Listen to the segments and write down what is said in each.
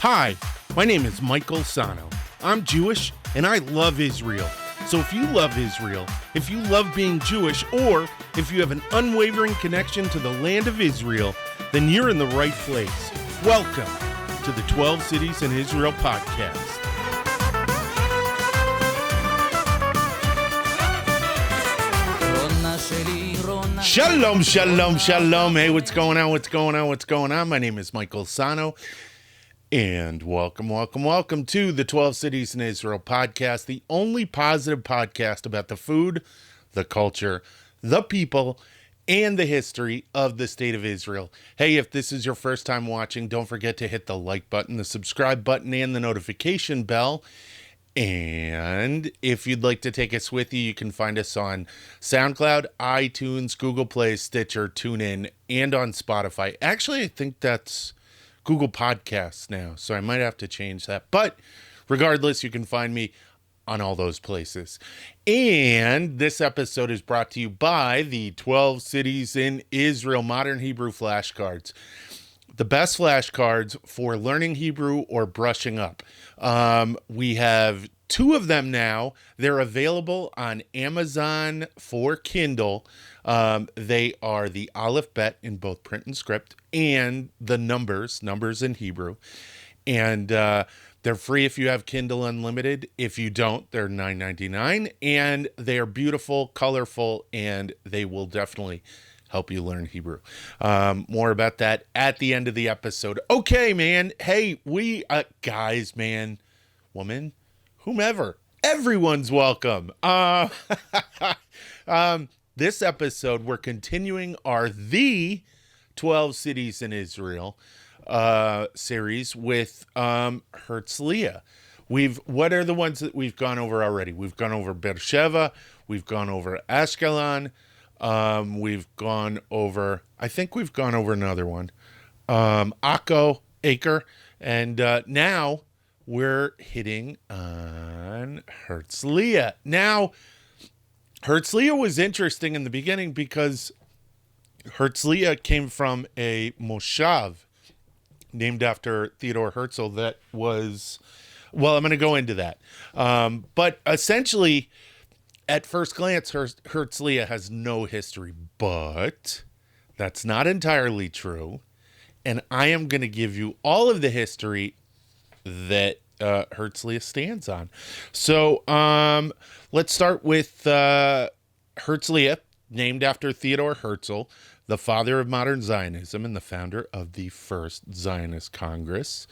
Hi, my name is Michael Sahno. I'm Jewish and I love Israel. So if you love Israel, if you love being Jewish, or if you have an unwavering connection to the land of Israel, then you're in the right place. Welcome to the 12 Cities in Israel podcast. Shalom, shalom, shalom. Hey, what's going on? What's going on? What's going on? My name is Michael Sahno. And welcome to the 12 Cities in Israel podcast, the only positive podcast about the food, the culture, the people, and the history of the state of Israel. Hey, if this is your first time watching, don't forget to hit the like button, the subscribe button, and the notification bell. And if you'd like to take us with you, you can find us on SoundCloud, iTunes, Google Play, Stitcher, TuneIn, and on Spotify. Actually, I think that's Google Podcasts now, so I might have to change that. But regardless, you can find me on all those places. And this episode is brought to you by the 12 Cities in Israel Modern Hebrew flashcards. The best flashcards for learning Hebrew or brushing up. We have 2 of them now. They're available on Amazon for Kindle. They are the Aleph Bet in both print and script, and the numbers in Hebrew. And they're free if you have Kindle Unlimited. If you don't, they're $9.99, and they are beautiful, colorful, and they will definitely help you learn Hebrew. More about that at the end of the episode. Okay, man. Hey, we guys, man, woman, whomever, everyone's welcome. This episode, we're continuing our The 12 Cities in Israel series with Herzliya. What are the ones that we've gone over already? We've gone over Beersheba, we've gone over Ashkelon, we've gone over another one, Acre, and now we're hitting on Herzliya. Now, Herzliya was interesting in the beginning because Herzliya came from a moshav named after Theodore Herzl that was, well, I'm going to go into that. But essentially, at first glance, Herzliya has no history, but that's not entirely true. And I am going to give you all of the history that Herzliya stands on. So let's start with Herzliya, named after Theodore Herzl, the father of modern Zionism and the founder of the first Zionist Congress.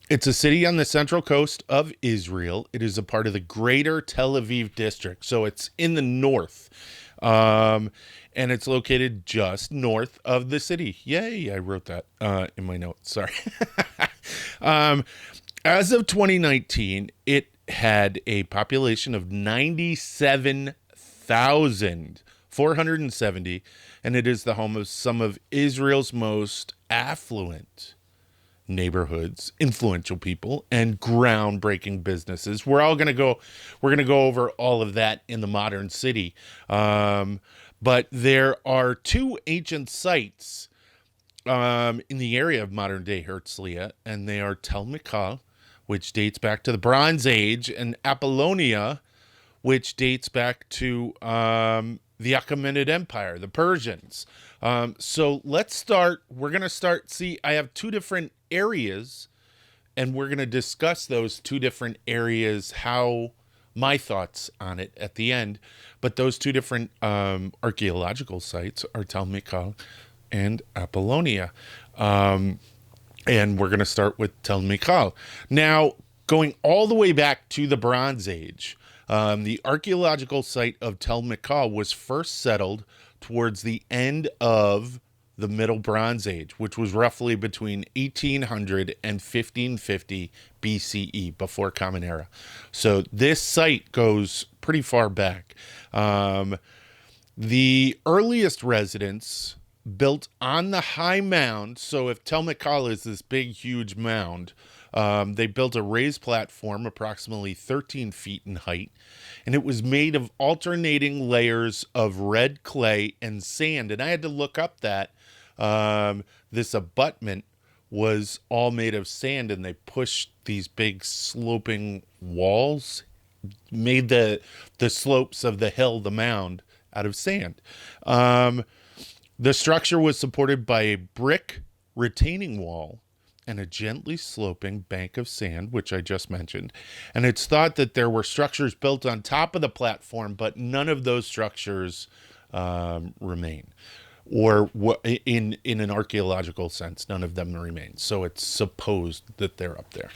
It's a city on the central coast of Israel. It is a part of the greater Tel Aviv district, so it's in the north. And it's located just north of the city. Yay, I wrote that in my notes. Sorry. As of 2019, it had a population of 97,470, and it is the home of some of Israel's most affluent neighborhoods, influential people, and groundbreaking businesses. We're going to go over all of that in the modern city. But there are 2 ancient sites in the area of modern day Herzliya, and they are Tel Michal, which dates back to the Bronze Age, and Apollonia, which dates back to the Achaemenid Empire, the Persians. So let's start. We're going to start. See, I have 2 different areas, and we're going to discuss those 2 different areas, how my thoughts on it at the end. But those 2 different archaeological sites are Tel Michal and Apollonia. And we're going to start with Tel Michal. Now, going all the way back to the Bronze Age, the archaeological site of Tel Michal was first settled towards the end of the Middle Bronze Age, which was roughly between 1800 and 1550 BCE, before Common Era. So this site goes pretty far back. The earliest residents built on the high mound. So if Tel Michal is this big, huge mound, they built a raised platform approximately 13 feet in height, and it was made of alternating layers of red clay and sand. And I had to look up that this abutment was all made of sand, and they pushed these big sloping walls, made the slopes of the hill, the mound, out of sand. The structure was supported by a brick retaining wall and a gently sloping bank of sand, which I just mentioned. And it's thought that there were structures built on top of the platform, but none of those structures remain. Or in an archaeological sense, none of them remain. So it's supposed that they're up there.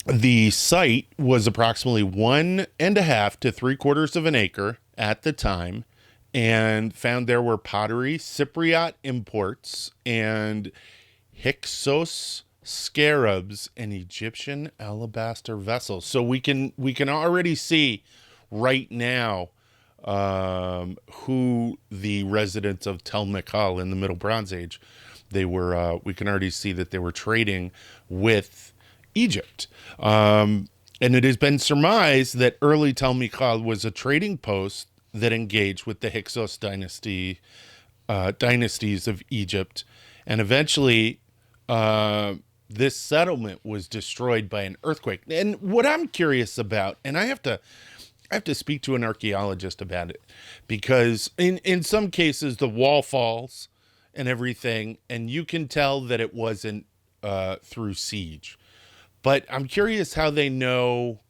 The site was approximately 1.5 to 3/4 of an acre at the time, and found there were pottery, Cypriot imports, and Hyksos scarabs and Egyptian alabaster vessels. So we can already see right now who the residents of Tel Michal in the Middle Bronze Age, they were. We can already see that they were trading with Egypt. And it has been surmised that early Tel Michal was a trading post that engaged with the Hyksos dynasties of Egypt, and eventually this settlement was destroyed by an earthquake. And what I'm curious about, and I have to speak to an archaeologist about it, because in some cases the wall falls and everything, and you can tell that it wasn't through siege. But I'm curious how they know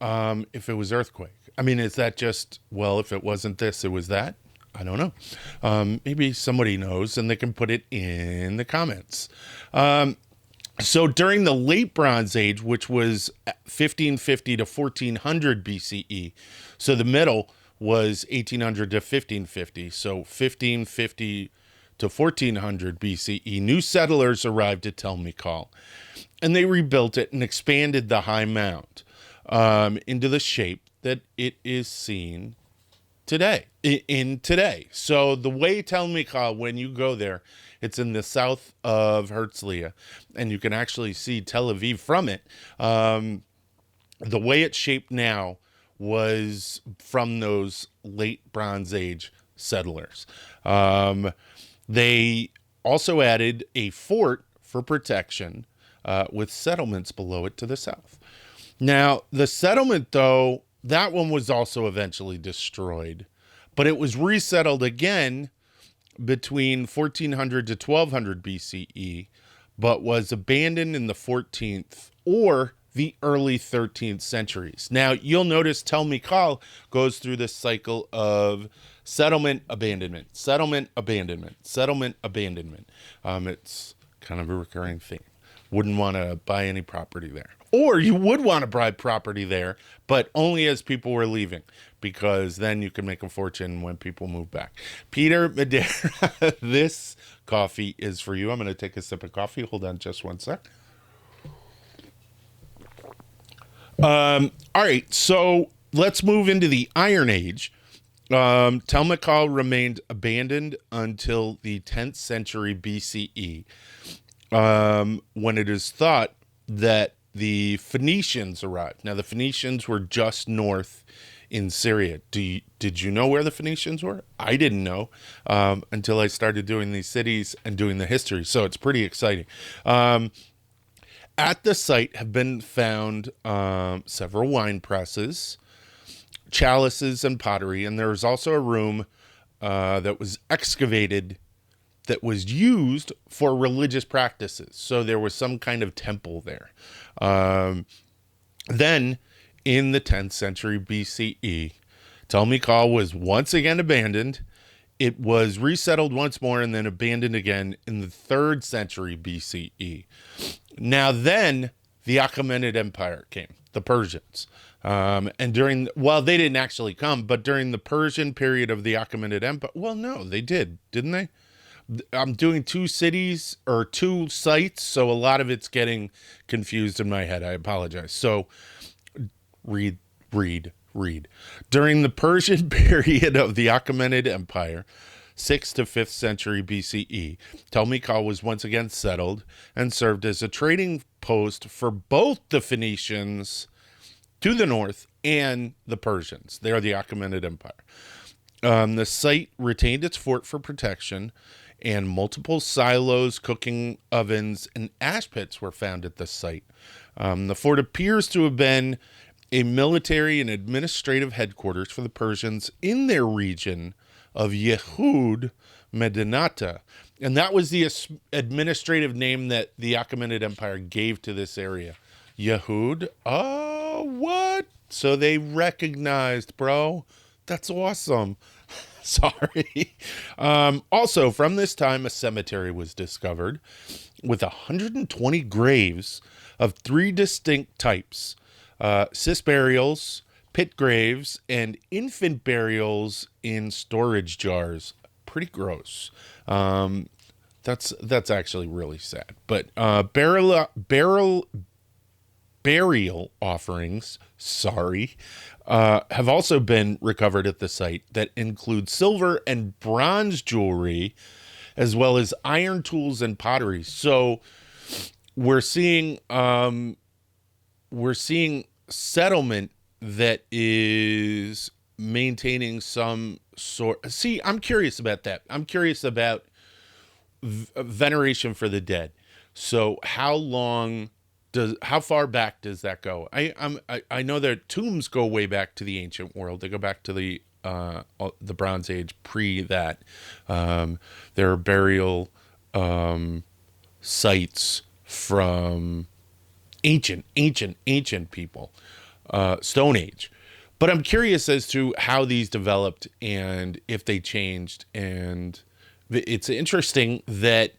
if it was earthquake. I mean, is that just, well, if it wasn't this, it was that? I don't know. Maybe somebody knows and they can put it in the comments. So during the late Bronze Age, which was 1550 to 1400 BCE, so the middle was 1800 to 1550, so 1550 to 1400 BCE, new settlers arrived at Tel Michal, and they rebuilt it and expanded the high mound into the shape that it is seen today. So the way Tel Michal, when you go there, it's in the south of Herzliya, and you can actually see Tel Aviv from it. The way it's shaped now was from those late Bronze Age settlers. They also added a fort for protection with settlements below it to the south. Now, the settlement, though, that one was also eventually destroyed, but it was resettled again between 1400 to 1200 BCE, but was abandoned in the 14th or the early 13th centuries. Now, you'll notice Tel Michal goes through this cycle of settlement, abandonment, settlement, abandonment, settlement, abandonment. It's kind of a recurring theme. Wouldn't want to buy any property there. Or you would want to buy property there, but only as people were leaving, because then you can make a fortune when people move back. Peter Madeira, this coffee is for you. I'm going to take a sip of coffee. Hold on just one sec. All right, so let's move into the Iron Age. Tel Michal remained abandoned until the 10th century BCE, when it is thought that the Phoenicians arrived. Now, the Phoenicians were just north in Syria. Did you know where the Phoenicians were? I didn't know until I started doing these cities and doing the history. So it's pretty exciting. At the site have been found several wine presses, chalices, and pottery. And there was also a room that was excavated that was used for religious practices. So there was some kind of temple there. Then, in the 10th century BCE, Tel Michal was once again abandoned. It was resettled once more and then abandoned again in the 3rd century BCE. Now then, the Achaemenid Empire came, the Persians. And they didn't actually come, but during the Persian period of the Achaemenid Empire, well, no, they did, didn't they? I'm doing 2 cities or 2 sites, so a lot of it's getting confused in my head. I apologize. So read. During the Persian period of the Achaemenid Empire, 6th to 5th century BCE, Tel Michal was once again settled and served as a trading post for both the Phoenicians to the north and the Persians. They are the Achaemenid Empire. The site retained its fort for protection, and multiple silos, cooking ovens, and ash pits were found at the site. The fort appears to have been a military and administrative headquarters for the Persians in their region of Yehud Medinata. And that was the administrative name that the Achaemenid Empire gave to this area. Yehud? Oh, what? So they recognized, bro. That's awesome. Sorry. Also, from this time, a cemetery was discovered with 120 graves of 3 distinct types. Cis burials, pit graves, and infant burials in storage jars. Pretty gross. That's actually really sad. But burial offerings, have also been recovered at the site that include silver and bronze jewelry, as well as iron tools and pottery. So we're seeing settlement that is maintaining some sort. See, I'm curious about that. I'm curious about veneration for the dead. So how far back does that go? I know that tombs go way back to the ancient world. They go back to the Bronze Age. Pre that, there are burial sites from ancient people, Stone Age. But I'm curious as to how these developed and if they changed. And it's interesting that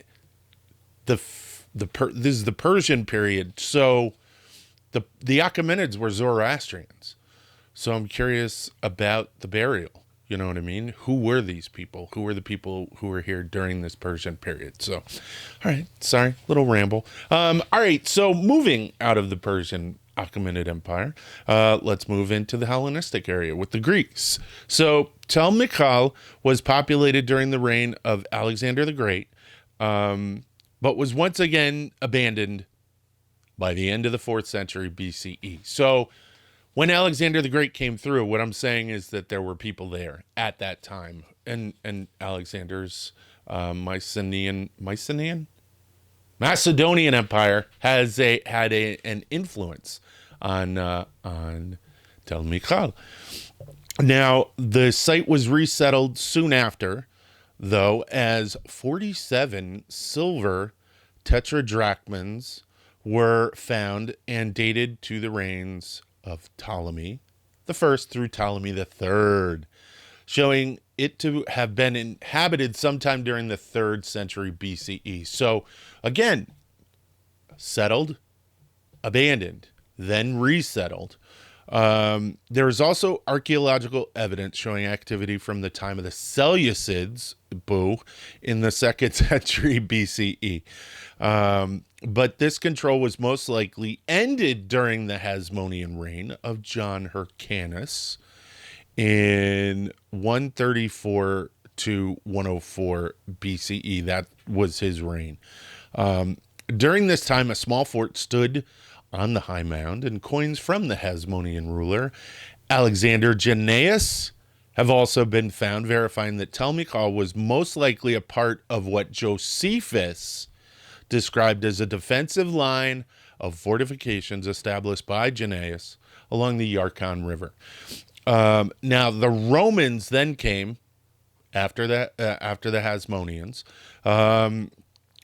this is the Persian period. So the Achaemenids were Zoroastrians. So I'm curious about the burial. You know what I mean? Who were these people? Who were the people who were here during this Persian period? So, all right. Sorry, little ramble. All right. So moving out of the Persian Achaemenid Empire, let's move into the Hellenistic area with the Greeks. So Tel Michal was populated during the reign of Alexander the Great, but was once again abandoned by the end of the 4th century BCE. So when Alexander the Great came through, what I'm saying is that there were people there at that time, and Alexander's Macedonian Empire had an influence on Tel Michal. Now the site was resettled soon after, though, as 47 silver tetradrachmans were found and dated to the reigns of Ptolemy the First through Ptolemy the Third, showing it to have been inhabited sometime during the 3rd century BCE. So again, settled, abandoned, then resettled. There is also archaeological evidence showing activity from the time of the Seleucids, in the 2nd century BCE. But this control was most likely ended during the Hasmonean reign of John Hyrcanus in 134 to 104 BCE. That was his reign. During this time, a small fort stood on the high mound, and coins from the Hasmonean ruler Alexander Jannaeus have also been found, verifying that Tel Michal was most likely a part of what Josephus described as a defensive line of fortifications established by Jannaeus along the Yarkon River. Now, the Romans then came after the Hasmoneans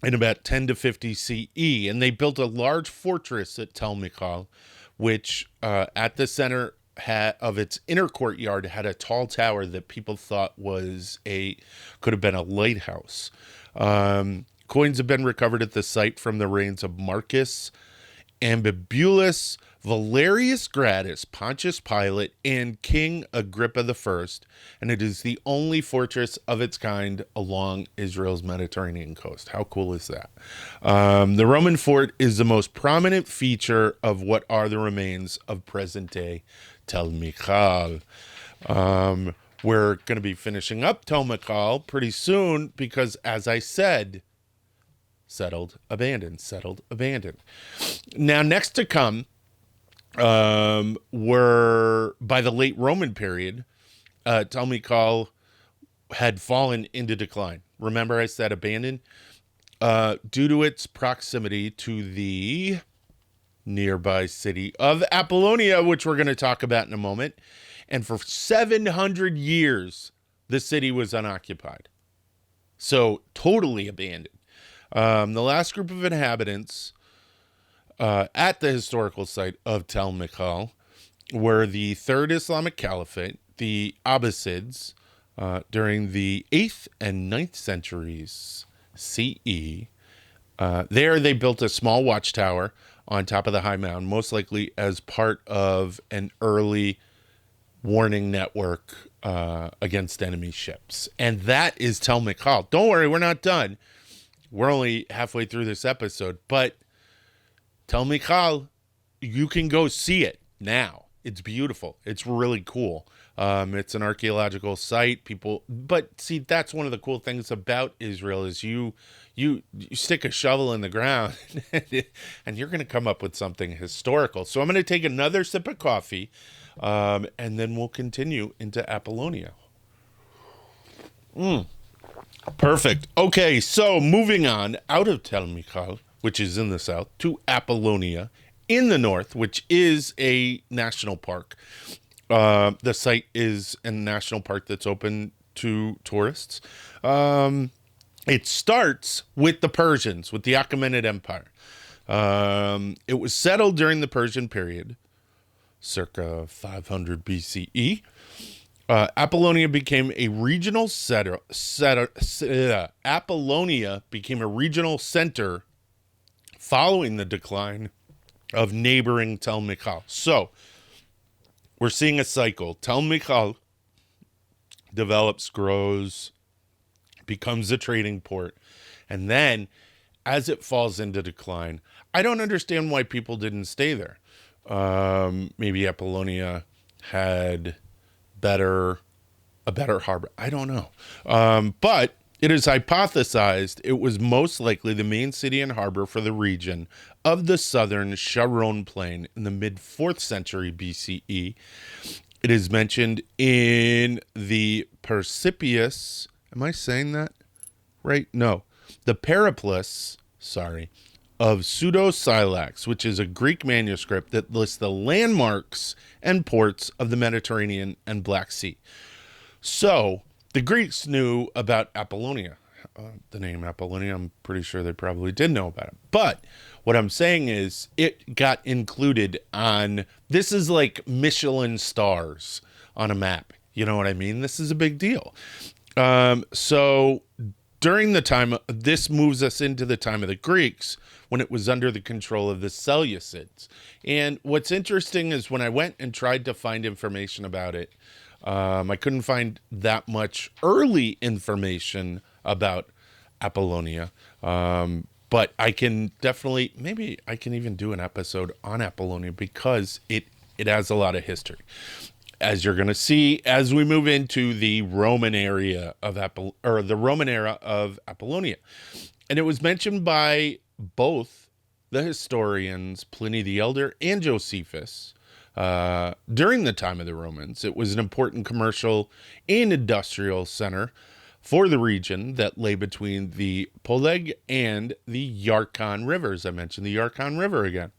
in about 10 to 50 CE, and they built a large fortress at Tel Michal, which at the center of its inner courtyard had a tall tower that people thought could have been a lighthouse. Coins have been recovered at the site from the reigns of Marcus Ambibulus, Valerius Gratus, Pontius Pilate, and King Agrippa I, and it is the only fortress of its kind along Israel's Mediterranean coast. How cool is that? The Roman fort is the most prominent feature of what are the remains of present-day Tel Michal. We're going to be finishing up Tel Michal pretty soon because, as I said, settled, abandoned. Now, next to come were, by the late Roman period, Tel Michal had fallen into decline. Remember I said abandoned? Due to its proximity to the nearby city of Apollonia, which we're going to talk about in a moment. And for 700 years, the city was unoccupied. So totally abandoned. The last group of inhabitants at the historical site of Tel Michal were the Third Islamic Caliphate, the Abbasids, during the 8th and 9th centuries CE. There they built a small watchtower on top of the high mound, most likely as part of an early warning network against enemy ships. And that is Tel Michal. Don't worry, we're not done. We're only halfway through this episode, but Tel Michal, you can go see it now. It's beautiful. It's really cool. It's an archaeological site. But see, that's one of the cool things about Israel is you stick a shovel in the ground and you're going to come up with something historical. So I'm going to take another sip of coffee, and then we'll continue into Apollonia. Perfect. Okay, so moving on out of Tel Michal, which is in the south, to Apollonia in the north, which is a national park. The site is a national park that's open to tourists. It starts with the Persians, with the Achaemenid Empire. It was settled during the Persian period, circa 500 BCE. Apollonia became a regional Apollonia became a regional center following the decline of neighboring Tel Michal. So we're seeing a cycle. Tel Michal develops, grows, becomes a trading port, and then as it falls into decline, I don't understand why people didn't stay there. Maybe Apollonia had a better harbor. I don't know. But it is hypothesized it was most likely the main city and harbor for the region of the southern Sharon Plain in the mid-4th century BCE. It is mentioned in the Persepius. Am I saying that right? No. The Periplus, of Pseudo-Silax, which is a Greek manuscript that lists the landmarks and ports of the Mediterranean and Black Sea. So the Greeks knew about Apollonia. The name Apollonia, I'm pretty sure they probably did know about it. But what I'm saying is it got included on, this is like Michelin stars on a map. You know what I mean? This is a big deal. So during the time, this moves us into the time of the Greeks when it was under the control of the Seleucids. And what's interesting is when I went and tried to find information about it, I couldn't find that much early information about Apollonia. But I can definitely, maybe I can even do an episode on Apollonia because it has a lot of history. As you're going to see, as we move into the Roman area of the Roman era of Apollonia. And it was mentioned by both the historians Pliny the Elder and Josephus during the time of the Romans. It was an important commercial and industrial center for the region that lay between the Poleg and the Yarkon rivers. I mentioned the Yarkon River again.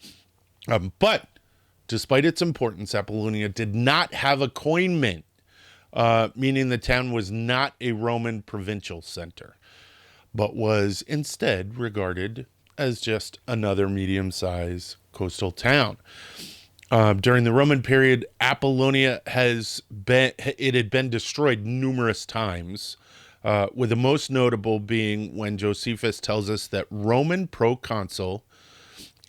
But despite its importance, Apollonia did not have a coin mint, meaning the town was not a Roman provincial center, but was instead regarded as just another medium-sized coastal town. During the Roman period, Apollonia had been destroyed numerous times, with the most notable being when Josephus tells us that Roman proconsul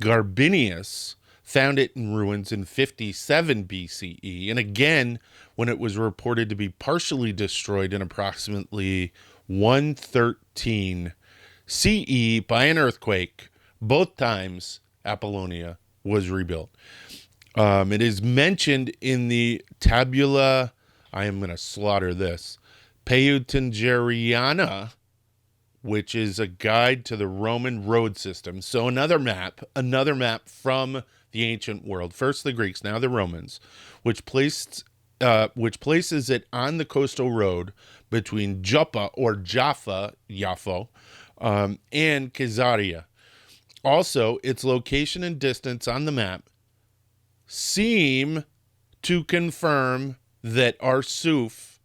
Garbinius found it in ruins in 57 BCE, and again when it was reported to be partially destroyed in approximately 113 CE by an earthquake. Both times Apollonia was rebuilt. It is mentioned in the Tabula, I am going to slaughter this, Peutingeriana, which is a guide to the Roman road system. So another map from the ancient world, first the Greeks, now the Romans, which placed which places it on the coastal road between Joppa or Jaffa, Yafo, and Caesarea. Also, its location and distance on the map seem to confirm that Arsuf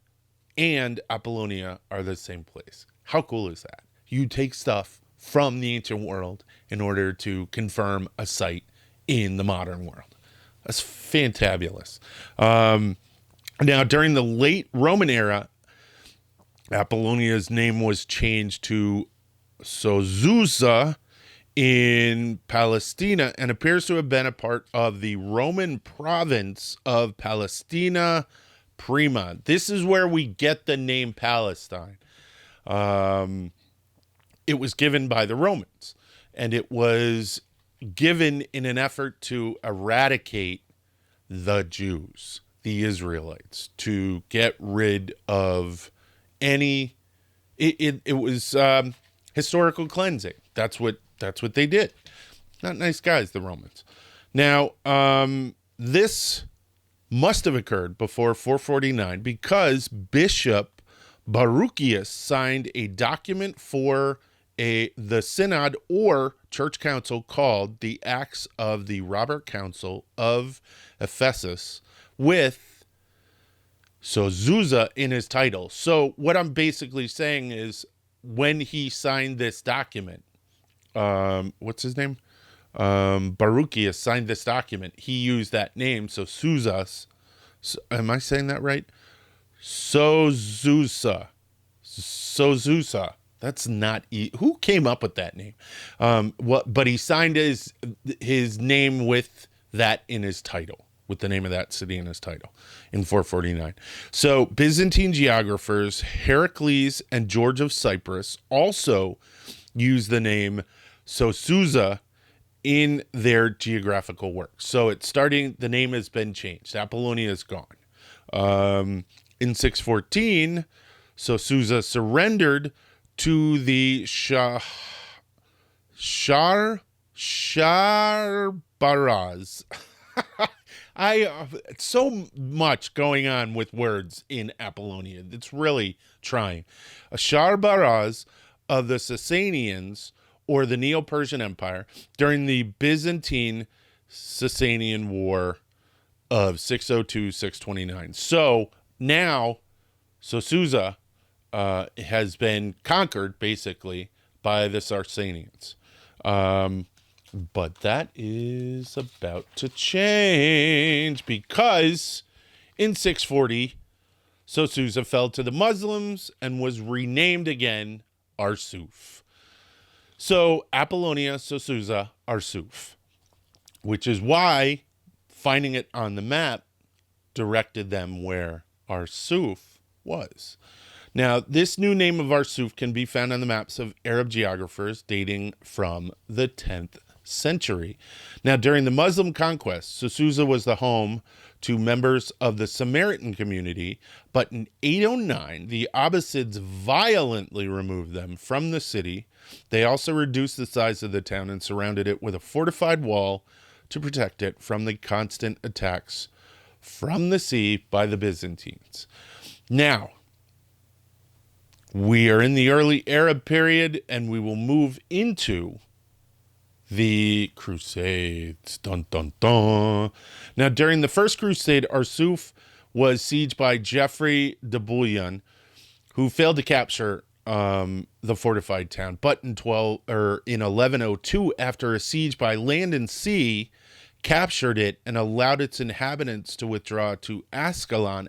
and Apollonia are the same place. How cool is that? You take stuff from the ancient world in order to confirm a site in the modern world. That's fantabulous. Now, during the late Roman era, Apollonia's name was changed to Sozusa in Palestina and appears to have been a part of the Roman province of Palestina Prima. This is where we get the name Palestine. It was given by the Romans, and it was given in an effort to eradicate the Jews, the Israelites, to get rid of any. It was historical cleansing. That's what they did. Not nice guys, the Romans. Now, this must have occurred before 449 because Bishop Baruchius signed a document for the synod or church council called the Acts of the Robert Council of Ephesus with Sozusa in his title. So what I'm basically saying is when he signed this document, what's his name? Baruchius signed this document. He used that name. So Suzas, am I saying that right? Sozusa. That's not who came up with that name. But he signed his name with that in his title, with the name of that city in his title in 449. So Byzantine geographers Heracles and George of Cyprus also use the name Sosusa in their geographical work. So the name has been changed. Apollonia is gone. In 614, Sosusa surrendered to the Sharbaraz. So much going on with words in Apollonia. It's really trying. A Sharbaraz of the Sasanians or the Neo-Persian Empire during the Byzantine-Sasanian War of 602-629. So now Sosusa has been conquered, basically, by the Sasanians. But that is about to change because in 640, Sosusa fell to the Muslims and was renamed again Arsuf. So Apollonia, Sosusa, Arsuf, which is why finding it on the map directed them where Arsuf was. Now, this new name of Arsuf can be found on the maps of Arab geographers dating from the 10th century. Now, during the Muslim conquest, Sosusa was the home to members of the Samaritan community, but in 809, the Abbasids violently removed them from the city. They also reduced the size of the town and surrounded it with a fortified wall to protect it from the constant attacks from the sea by the Byzantines. Now, we are in the early Arab period, and we will move into the Crusades. Dun, dun, dun. Now, during the First Crusade, Arsuf was sieged by Geoffrey de Bouillon, who failed to capture the fortified town. But in 1102, after a siege by land and sea, captured it and allowed its inhabitants to withdraw to Ashkelon,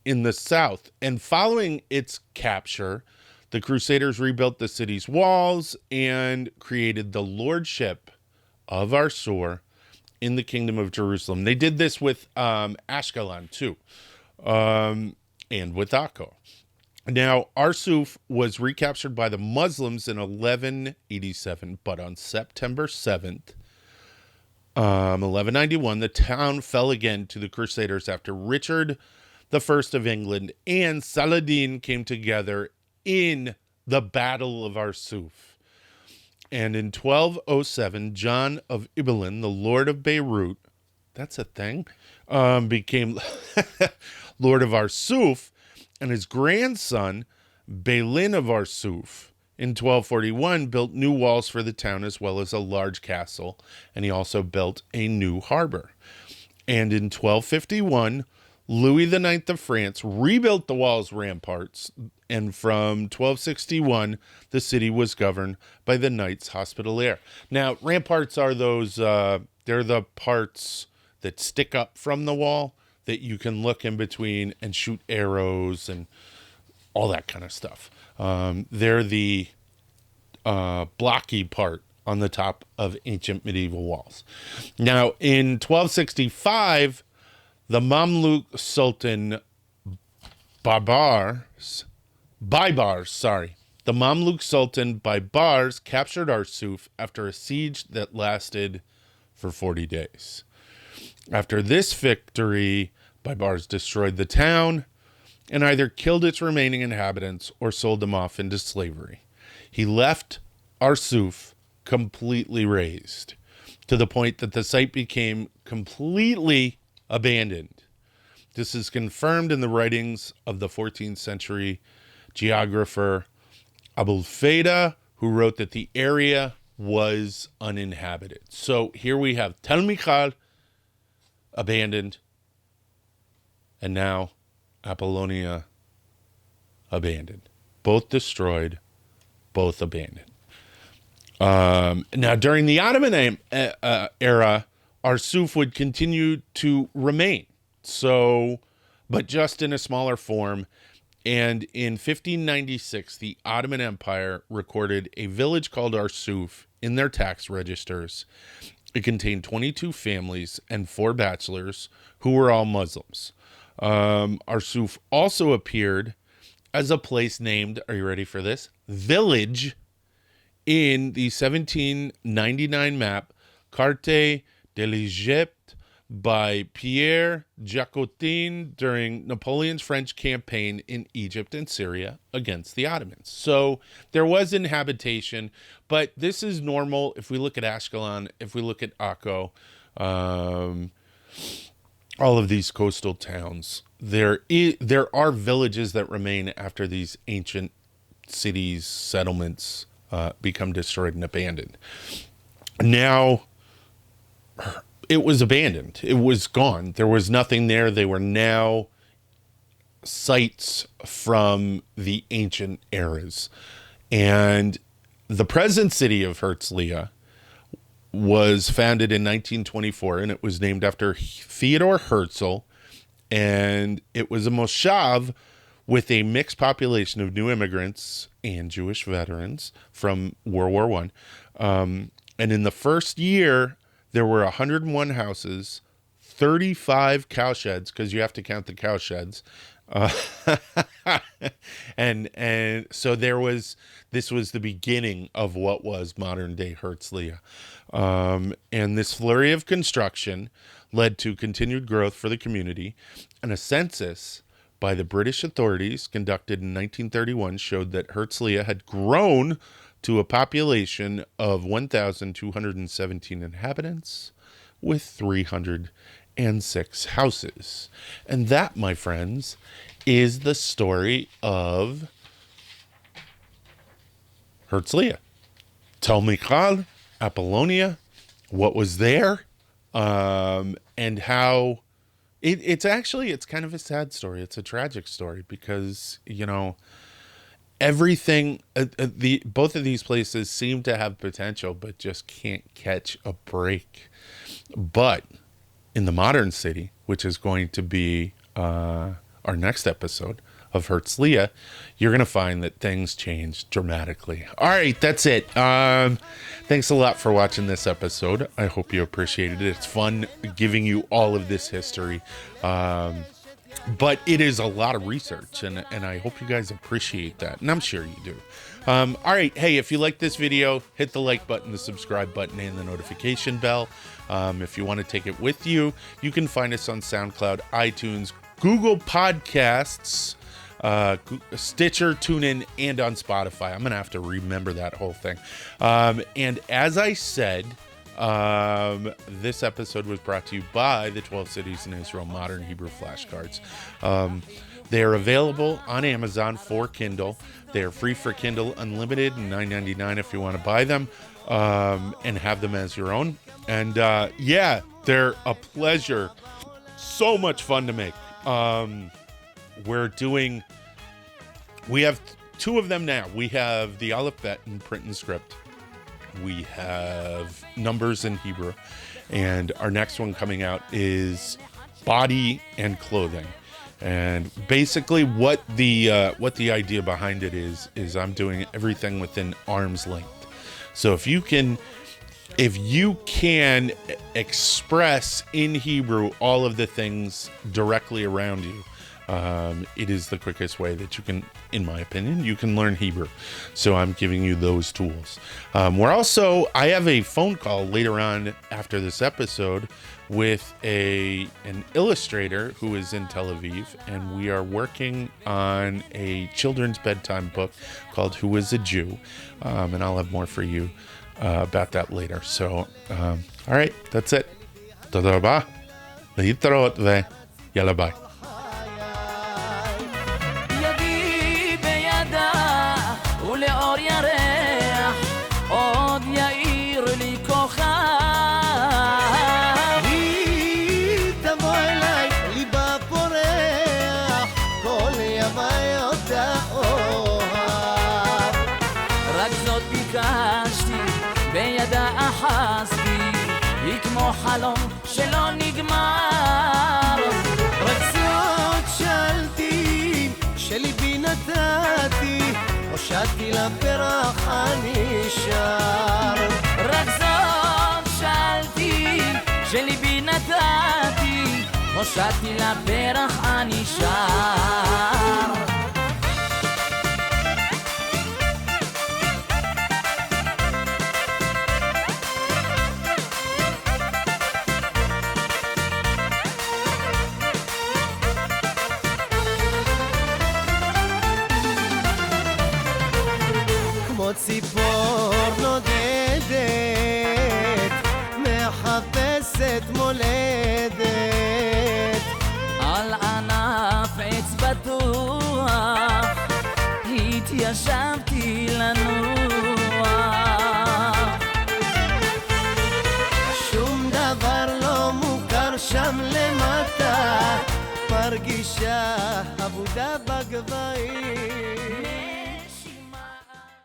in the south. And following its capture, the Crusaders rebuilt the city's walls and created the lordship of Arsur in the kingdom of Jerusalem. They did this with Ashkelon too, and with Akko. Now, Arsuf was recaptured by the Muslims in 1187, but on September 7th, 1191, the town fell again to the Crusaders after Richard the First of England and Saladin came together in the Battle of Arsuf. And in 1207, John of Ibelin, the Lord of Beirut, that's a thing, became Lord of Arsuf, and his grandson, Balin of Arsuf, in 1241 built new walls for the town as well as a large castle, and he also built a new harbor. And in 1251, Louis IX of France rebuilt the wall's ramparts, and from 1261, the city was governed by the Knights Hospitaliers. Now, ramparts are those, they're the parts that stick up from the wall that you can look in between and shoot arrows and all that kind of stuff. They're the blocky part on the top of ancient medieval walls. Now, in 1265, the Mamluk Sultan Baibars, the Mamluk Sultan Baibars captured Arsuf after a siege that lasted for 40 days. After this victory, Baibars destroyed the town and either killed its remaining inhabitants or sold them off into slavery. He left Arsuf completely razed, to the point that the site became completely abandoned. This is confirmed in the writings of the 14th century geographer Abulfeda, who wrote that the area was uninhabited. So here we have Tel Michal abandoned, and now Apollonia abandoned. Both destroyed, both abandoned. Now, during the Ottoman era, Arsuf would continue to remain, but just in a smaller form. And in 1596, the Ottoman Empire recorded a village called Arsuf in their tax registers. It contained 22 families and 4 bachelors who were all Muslims. Arsuf also appeared as a place named, are you ready for this? Village, in the 1799 map, Carte de l'Egypte, by Pierre Jacotin during Napoleon's French campaign in Egypt and Syria against the Ottomans. So there was inhabitation, but this is normal. If we look at Ashkelon, if we look at Akko, all of these coastal towns, there are villages that remain after these ancient cities, settlements become destroyed and abandoned. Now, it was abandoned. It was gone. There was nothing there. They were now sites from the ancient eras. And the present city of Herzliya was founded in 1924, and it was named after Theodor Herzl. And it was a moshav with a mixed population of new immigrants and Jewish veterans from World War I. And in the first year, there were 101 houses, 35 cowsheds, because you have to count the cowsheds. And so this was the beginning of what was modern day Herzliya. And this flurry of construction led to continued growth for the community, and a census by the British authorities conducted in 1931 showed that Herzliya had grown to a population of 1,217 inhabitants with 306 houses. And that, my friends, is the story of Herzliya. Tel Michal, Apollonia, what was there, and how it's kind of a sad story. It's a tragic story because, everything, both of these places seem to have potential, but just can't catch a break. But in the modern city, which is going to be our next episode of Herzliya, you're going to find that things change dramatically. All right, that's it. Thanks a lot for watching this episode. I hope you appreciated it. It's fun giving you all of this history. But it is a lot of research, and I hope you guys appreciate that, and I'm sure you do. All right, hey, if you like this video, hit the like button, the subscribe button, and the notification bell. If you want to take it with you, you can find us on SoundCloud, iTunes, Google Podcasts, Stitcher, TuneIn, and on Spotify. I'm going to have to remember that whole thing. And as I said This episode was brought to you by the 12 Cities in Israel Modern Hebrew Flashcards. They are available on Amazon for Kindle. They are free for Kindle Unlimited and $9.99 if you want to buy them and have them as your own. And yeah, they're a pleasure. So much fun to make. We have two of them now. We have the alphabet in print and script. We have numbers in Hebrew. And our next one coming out is body and clothing. And basically what the idea behind it is I'm doing everything within arm's length. So if you can express in Hebrew all of the things directly around you, it is the quickest way that you can, in my opinion, you can learn Hebrew. So I'm giving you those tools. I have a phone call later on after this episode with an illustrator who is in Tel Aviv, and we are working on a children's bedtime book called Who is a Jew? And I'll have more for you about that later. So, all right, that's it. Toda rabah, להתראות ויאללה ביי. בידה אחזתי, היא כמו חלום שלא נגמר. רק זאת שאלתי, שליבי נתתי, הושעתי לפרח הנשאר. רק זאת שאלתי, שליבי נתתי, הושעתי לפרח הנשאר. ציפור נודדת, מחפשת מולדת, על ענף עץ בטוח, התיישבתי לנוח. שום דבר לא מוכר שם למטה, מרגישה עבודה בגבהים.